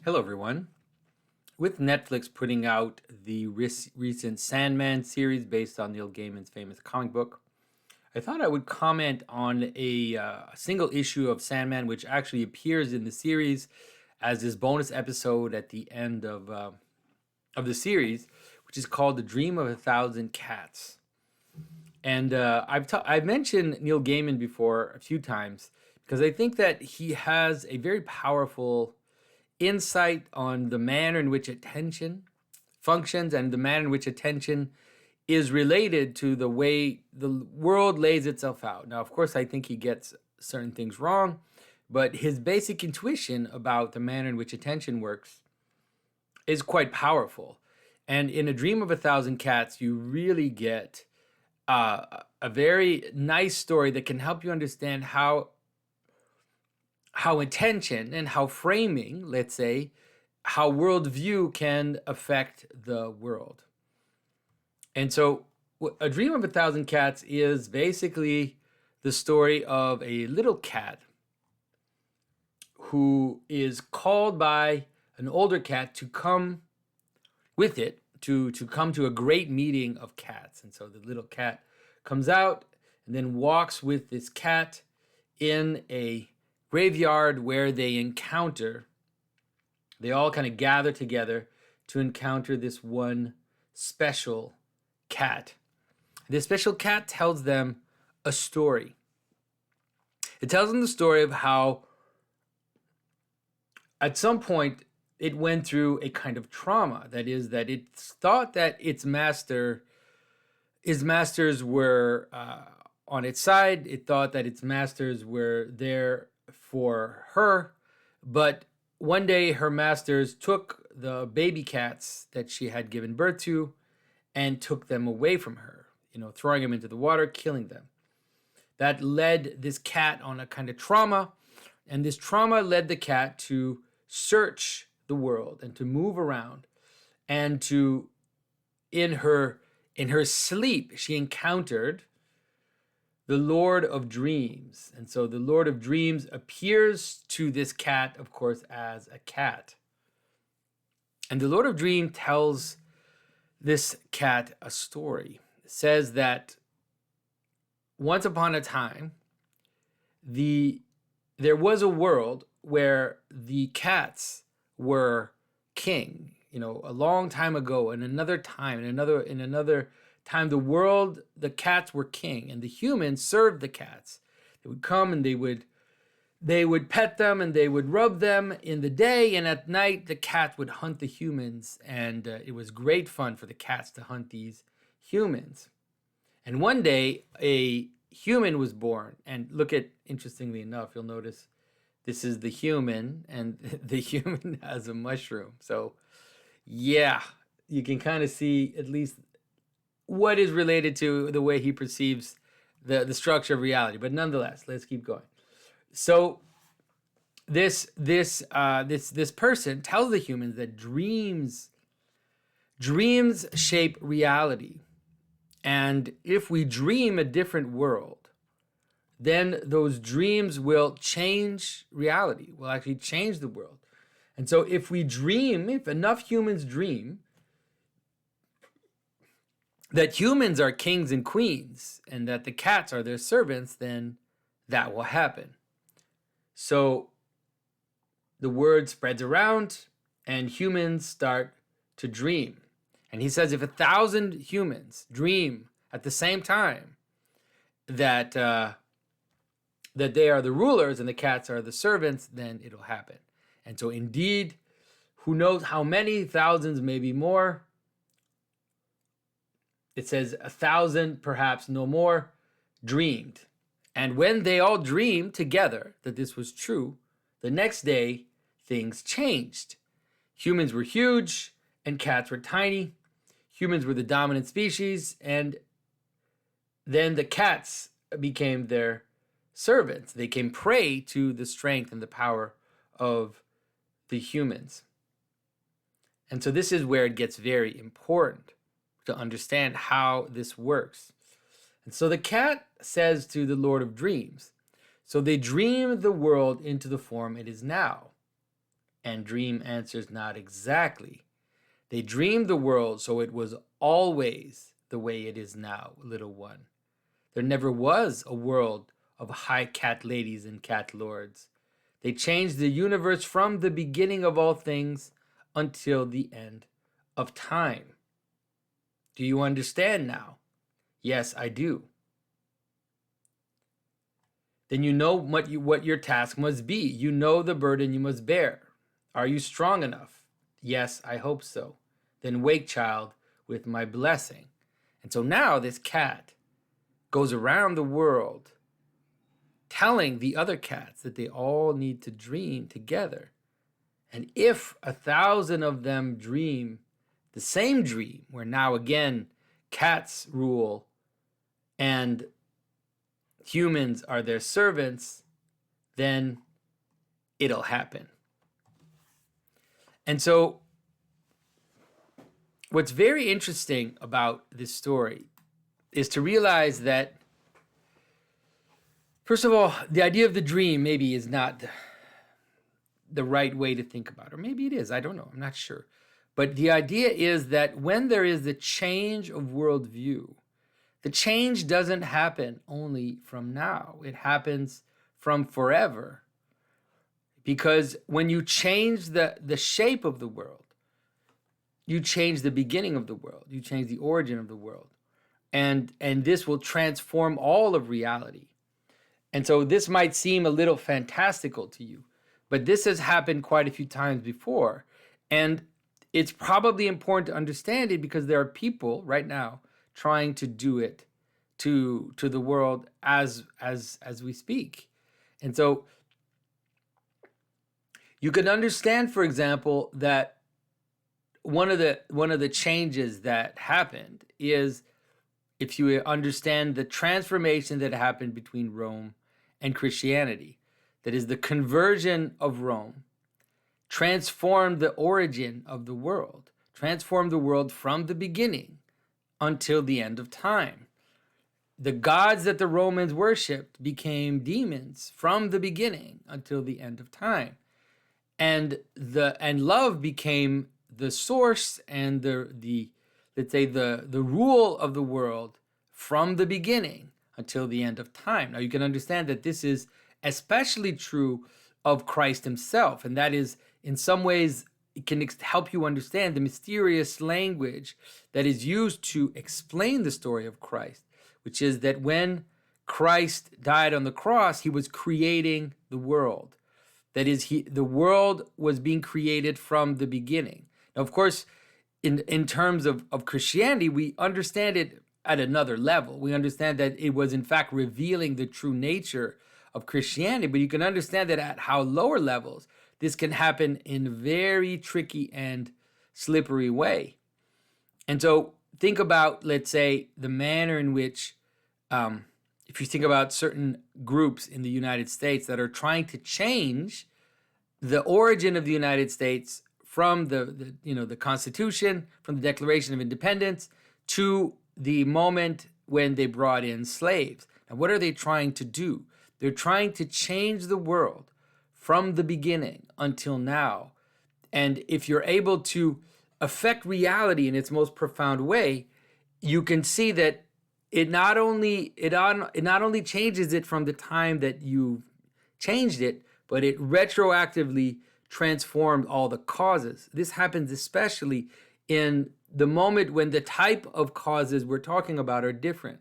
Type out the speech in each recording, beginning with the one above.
Hello, everyone. With Netflix putting out the recent Sandman series based on Neil Gaiman's famous comic book, I thought I would comment on a single issue of Sandman, which actually appears in the series as this bonus episode at the end of the series, which is called "The Dream of a Thousand Cats." And I've mentioned Neil Gaiman before a few times because I think that he has a very powerful insight on the manner in which attention functions and the manner in which attention is related to the way the world lays itself out. Now, of course, I think he gets certain things wrong, but his basic intuition about the manner in which attention works is quite powerful. And in A Dream of a Thousand Cats, you really get a very nice story that can help you understand how intention and how framing, let's say, how worldview can affect the world. And so, A Dream of a Thousand Cats is basically the story of a little cat who is called by an older cat to come with it to come to a great meeting of cats. And so the little cat comes out and then walks with this cat in a graveyard where they all kind of gather together to encounter this one special cat. This special cat tells them a story. It tells them the story of how at some point it went through a kind of trauma. That is, that it thought that its masters were on its side. It thought that its masters were there for her, but one day her masters took the baby cats that she had given birth to and took them away from her, throwing them into the water, killing them. That led this cat on a kind of trauma, and this trauma led the cat to search the world and to move around, and to in her sleep she encountered the Lord of Dreams. And so the Lord of Dreams appears to this cat, of course, as a cat. And the Lord of Dreams tells this cat a story. It says that once upon a time, there was a world where the cats were king. A long time ago, in another time, in another time, the cats were king, and the humans served the cats. They would come and they would pet them and they would rub them in the day, and at night the cats would hunt the humans, and it was great fun for the cats to hunt these humans. And one day a human was born, and interestingly enough, you'll notice this is the human, and the human has a mushroom. So yeah, you can kind of see at least what is related to the way he perceives the structure of reality. But nonetheless, let's keep going. So this person tells the humans that dreams shape reality. And if we dream a different world, then those dreams will change reality, will actually change the world. And so if enough humans dream that humans are kings and queens and that the cats are their servants, then that will happen. So the word spreads around and humans start to dream. And he says if 1,000 humans dream at the same time that they are the rulers and the cats are the servants, then it'll happen. And so indeed, who knows how many thousands, maybe more. It says 1,000, perhaps no more, dreamed. And when they all dreamed together that this was true, the next day things changed. Humans were huge and cats were tiny. Humans were the dominant species, and then the cats became their servants. They came prey to the strength and the power of the humans. And so this is where it gets very important to understand how this works. And so the cat says to the Lord of Dreams, so they dream the world into the form it is now. And dream answers not exactly. They dreamed the world so it was always the way it is now, little one. There never was a world of high cat ladies and cat lords. They changed the universe from the beginning of all things until the end of time. Do you understand now? Yes, I do. Then you know what your task must be. You know the burden you must bear. Are you strong enough? Yes, I hope so. Then wake, child, with my blessing. And so now this cat goes around the world telling the other cats that they all need to dream together. And if 1,000 of them dream the same dream, where now again cats rule and humans are their servants, then it'll happen. And so what's very interesting about this story is to realize that, first of all, the idea of the dream maybe is not the right way to think about it. Or maybe it is. I don't know. I'm not sure. But the idea is that when there is the change of worldview, the change doesn't happen only from now. It happens from forever. Because when you change the shape of the world, you change the beginning of the world. You change the origin of the world. And this will transform all of reality. And so this might seem a little fantastical to you, but this has happened quite a few times before. And it's probably important to understand it because there are people right now trying to do it to the world as we speak. And so you can understand, for example, that one of the changes that happened is, if you understand the transformation that happened between Rome and Christianity, that is, the conversion of Rome transformed the origin of the world, transformed the world from the beginning until the end of time. The gods that the Romans worshipped became demons from the beginning until the end of time. And love became the source and the let's say the rule of the world from the beginning until the end of time. Now you can understand that this is especially true of Christ himself, and that is, in some ways, it can help you understand the mysterious language that is used to explain the story of Christ, which is that when Christ died on the cross, he was creating the world. That is, the world was being created from the beginning. Now, of course, in terms of Christianity, we understand it at another level. We understand that it was, in fact, revealing the true nature of Christianity. But you can understand that at how lower levels, this can happen in a very tricky and slippery way. And so think about, let's say, the manner in which, if you think about certain groups in the United States that are trying to change the origin of the United States from the Constitution, from the Declaration of Independence, to the moment when they brought in slaves. Now, what are they trying to do? They're trying to change the world from the beginning until now. And if you're able to affect reality in its most profound way, you can see that it not only changes it from the time that you changed it, but it retroactively transformed all the causes. This happens especially in the moment when the type of causes we're talking about are different.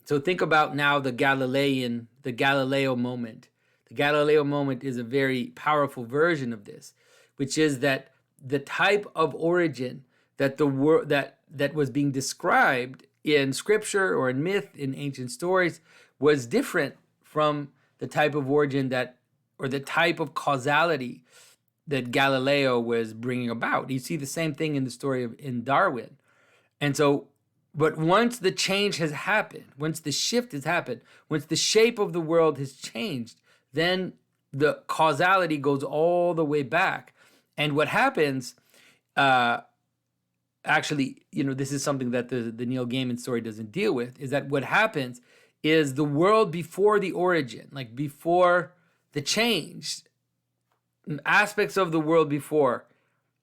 So think about now the Galileo moment. The Galileo moment is a very powerful version of this, which is that the type of origin that that was being described in scripture or in myth, in ancient stories, was different from the type of origin or the type of causality that Galileo was bringing about. You see the same thing in the story in Darwin. And so, but once the change has happened, once the shift has happened, once the shape of the world has changed, then the causality goes all the way back. And what happens, actually, this is something that the Neil Gaiman story doesn't deal with, is that what happens is the world before the origin, like before the change, aspects of the world before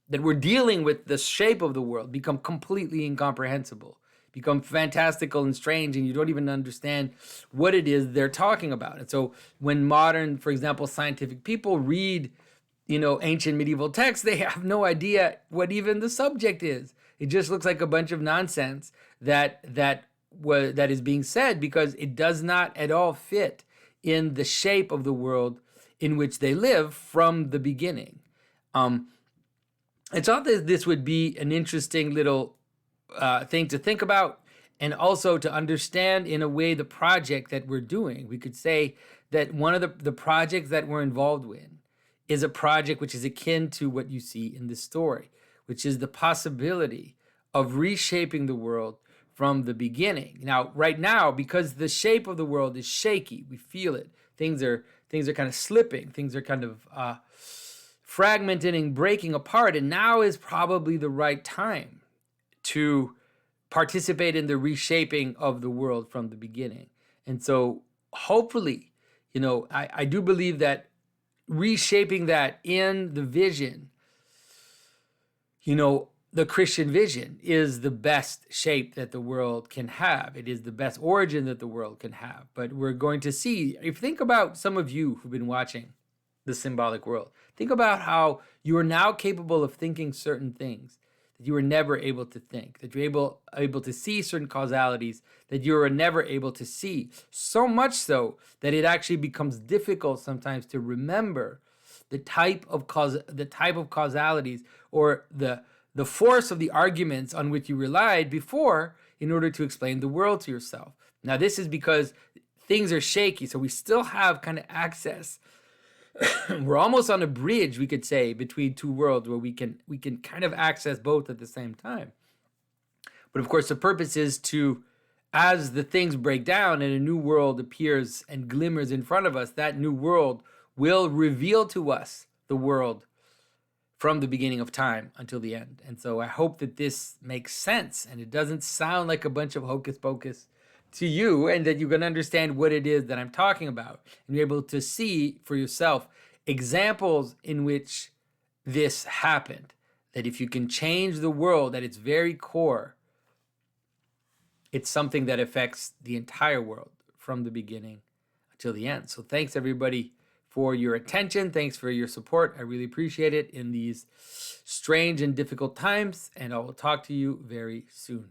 that were dealing with the shape of the world become completely incomprehensible, become fantastical and strange, and you don't even understand what it is they're talking about. And so when modern, for example, scientific people read, ancient medieval texts, they have no idea what even the subject is. It just looks like a bunch of nonsense that is being said, because it does not at all fit in the shape of the world in which they live from the beginning. I thought that this would be an interesting little thing to think about, and also to understand in a way the project that we're doing. We could say that one of the projects that we're involved in is a project which is akin to what you see in this story, which is the possibility of reshaping the world from the beginning. Now, right now, because the shape of the world is shaky, we feel it. Things are kind of slipping. Things are kind of fragmented and breaking apart. And now is probably the right time to participate in the reshaping of the world from the beginning. And so hopefully, I do believe that reshaping that in the vision, the Christian vision is the best shape that the world can have. It is the best origin that the world can have. But we're going to see, if you think about some of you who've been watching the Symbolic World, think about how you are now capable of thinking certain things that you were never able to think, that you're able to see certain causalities that you were never able to see. So much so that it actually becomes difficult sometimes to remember the type of causalities, or the force of the arguments on which you relied before in order to explain the world to yourself. Now, this is because things are shaky, so we still have kind of access. We're almost on a bridge, we could say, between two worlds where we can kind of access both at the same time. But of course, the purpose is to, as the things break down and a new world appears and glimmers in front of us, that new world will reveal to us the world from the beginning of time until the end. And so I hope that this makes sense and it doesn't sound like a bunch of hocus pocus to you, and that you can understand what it is that I'm talking about, and be able to see for yourself examples in which this happened. That if you can change the world at its very core, it's something that affects the entire world from the beginning until the end. So thanks everybody for your attention. Thanks for your support. I really appreciate it in these strange and difficult times, and I will talk to you very soon.